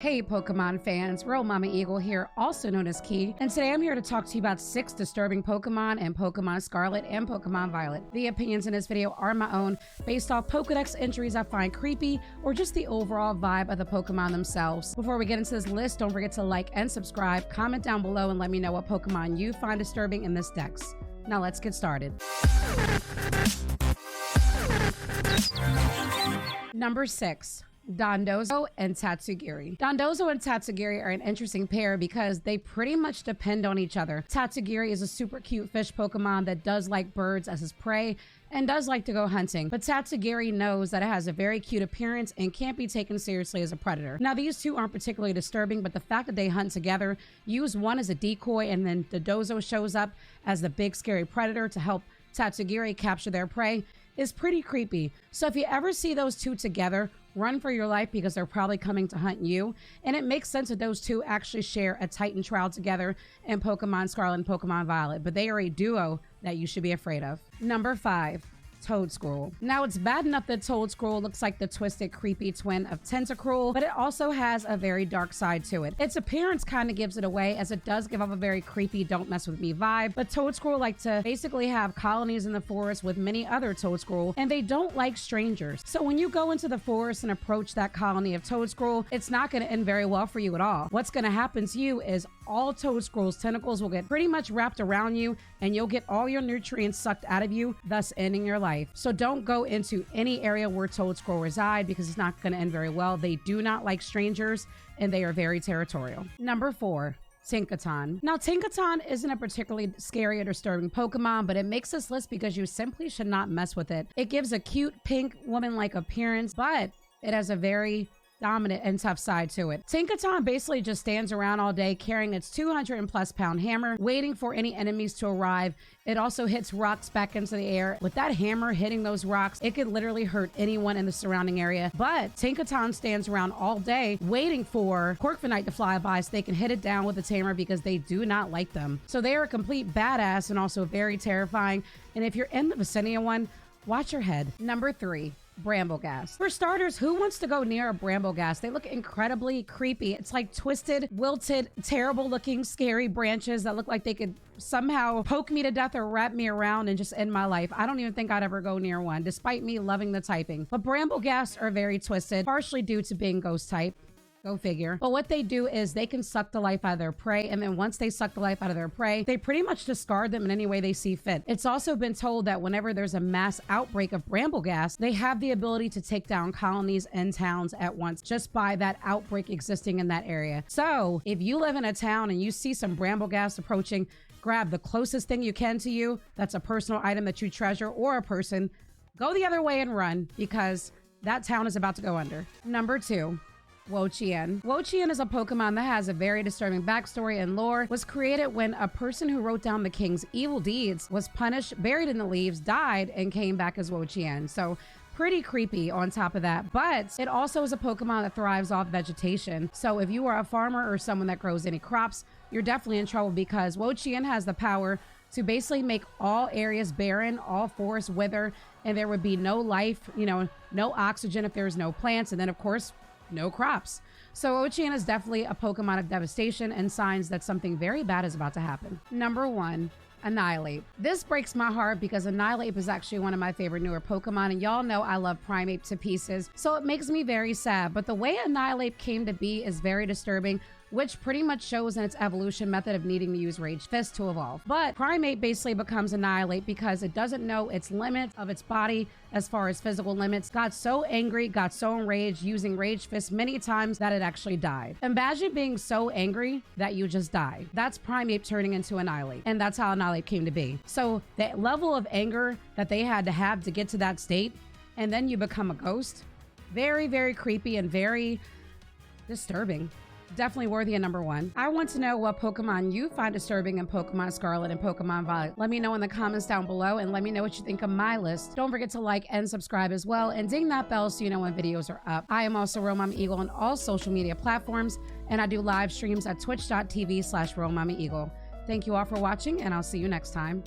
Hey Pokemon fans, Real Mama Eagle here, also known as Key, and today I'm here to talk to you about 6 disturbing Pokemon in Pokemon Scarlet and Pokemon Violet. The opinions in this video are my own, based off Pokedex entries I find creepy, or just the overall vibe of the Pokemon themselves. Before we get into this list, don't forget to like and subscribe, comment down below, and let me know what Pokemon you find disturbing in this dex. Now let's get started. Number 6. Dondozo and Tatsugiri. Dondozo and Tatsugiri are an interesting pair because they pretty much depend on each other. Tatsugiri is a super cute fish Pokemon that does like birds as his prey and does like to go hunting, but Tatsugiri knows that it has a very cute appearance and can't be taken seriously as a predator. Now, these two aren't particularly disturbing, but the fact that they hunt together, use one as a decoy, and then Dondozo shows up as the big scary predator to help Tatsugiri capture their prey is pretty creepy. So if you ever see those two together, run for your life because they're probably coming to hunt you. And it makes sense that those two actually share a Titan trial together in Pokemon Scarlet and Pokemon Violet, but they are a duo that you should be afraid of. Number 5. Toedscruel. Now, it's bad enough that Toedscruel looks like the twisted, creepy twin of Tentacruel, but it also has a very dark side to it. Its appearance kind of gives it away, as it does give off a very creepy, don't mess with me vibe, but Toedscruel like to basically have colonies in the forest with many other Toedscruel, and they don't like strangers. So when you go into the forest and approach that colony of Toedscruel, it's not going to end very well for you at all. What's going to happen to you is all Toedscruel's tentacles will get pretty much wrapped around you, and you'll get all your nutrients sucked out of you, thus ending your life. So don't go into any area where Toedscruel reside because it's not going to end very well. They do not like strangers, and they are very territorial. Number 4. Tinkaton. Now, Tinkaton isn't a particularly scary or disturbing Pokemon, but it makes this list because you simply should not mess with it. It gives a cute pink woman-like appearance, but it has a very dominant and tough side to it. Tinkaton basically just stands around all day carrying its 200+ pound hammer, waiting for any enemies to arrive. It also hits rocks back into the air. With that hammer hitting those rocks, it could literally hurt anyone in the surrounding area. But Tinkaton stands around all day waiting for Corviknight to fly by so they can hit it down with its hammer because they do not like them. So they are a complete badass and also very terrifying. And if you're in the vicinity of one, watch your head. Number 3. Brambleghast. For starters, who wants to go near a Brambleghast? They look incredibly creepy. It's like twisted, wilted, terrible looking, scary branches that look like they could somehow poke me to death or wrap me around and just end my life. I don't even think I'd ever go near one, despite me loving the typing. But Brambleghasts are very twisted, partially due to being ghost type. Go figure. But what they do is they can suck the life out of their prey, and then once they suck the life out of their prey, they pretty much discard them in any way they see fit. It's also been told that whenever there's a mass outbreak of Brambleghast, they have the ability to take down colonies and towns at once just by that outbreak existing in that area. So if you live in a town and you see some Brambleghast approaching, grab the closest thing you can to you that's a personal item that you treasure or a person, go the other way and run because that town is about to go under. Number 2. Wo-Chien. Wo-Chien is a Pokemon that has a very disturbing backstory and lore. Was created when a person who wrote down the king's evil deeds was punished, buried in the leaves, died, and came back as Wo-Chien. So pretty creepy on top of that, but it also is a Pokemon that thrives off vegetation. So if you are a farmer or someone that grows any crops, you're definitely in trouble because Wo-Chien has the power to basically make all areas barren, all forests wither, and there would be no life, no oxygen if there's no plants, and then of course, no crops. So Wo-Chien is definitely a Pokemon of devastation and signs that something very bad is about to happen. Number 1. Annihilape. This breaks my heart because Annihilape is actually one of my favorite newer Pokemon, and y'all know I love Primeape to pieces, so it makes me very sad. But the way Annihilape came to be is very disturbing, which pretty much shows in its evolution method of needing to use Rage Fist to evolve. But Primeape basically becomes Annihilape because it doesn't know its limits of its body as far as physical limits, got so angry, got so enraged using Rage Fist many times that it actually died. Imagine being so angry that you just die. That's Primeape turning into Annihilape, and that's how Annihilape came to be. So the level of anger that they had to get to that state, and then you become a ghost, very, very creepy and very disturbing. Definitely worthy of number 1. I want to know what Pokemon you find disturbing in Pokemon Scarlet and Pokemon Violet. Let me know in the comments down below, and let me know what you think of my list. Don't forget to like and subscribe as well, and ding that bell so you know when videos are up. I am also Real Mama Eagle on all social media platforms, and I do live streams at twitch.tv/RealMamaEagle. Thank you all for watching, and I'll see you next time.